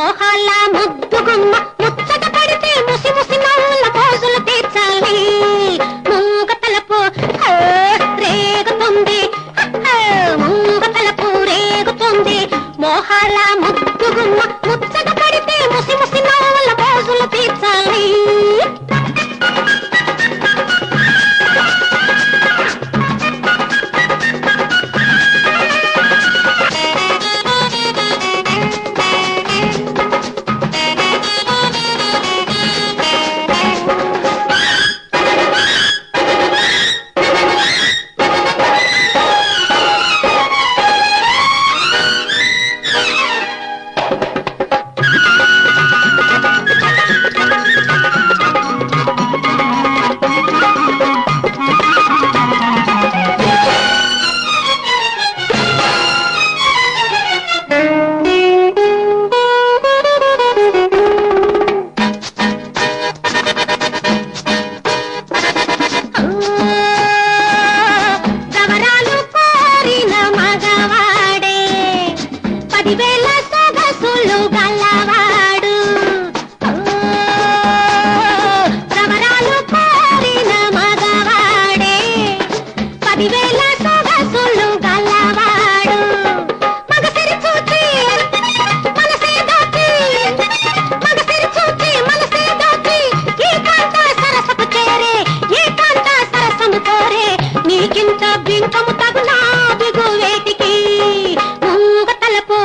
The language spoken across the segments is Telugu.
మోహాల ముద్దుగుమ్మ ముచ్చట పడితే ముసి ముసి నవ్వుల పోజులు తీర్చాలి మూగ తలపు రేగుతుంది మూగ తలపు రేగుతుంది మోహాల ముద్దుగుమ్మ ముచ్చట పడితే ముసి ముసి నవ్వుల పోజులు తీర్చాలి నీకింత బింకము తగునా బిగు వేటికి మూగ తలపు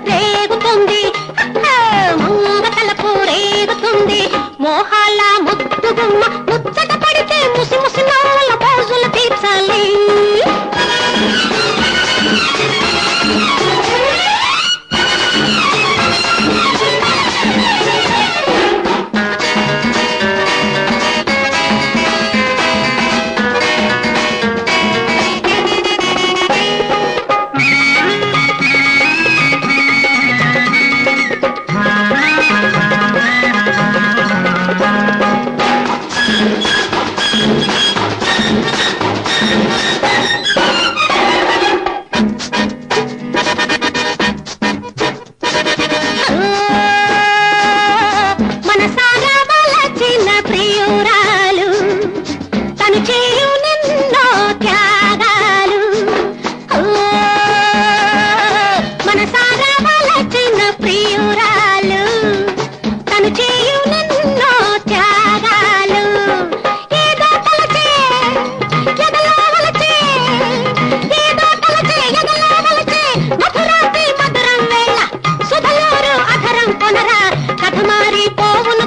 రేగుతుంది మూగ తలపు రేగుతుంది మోహాల ముద్దుగుమ్మ ముచ్చట పడితే ముసి ముసి నవ్వుల పోజులు తీర్చాలి కథ మారి పోవును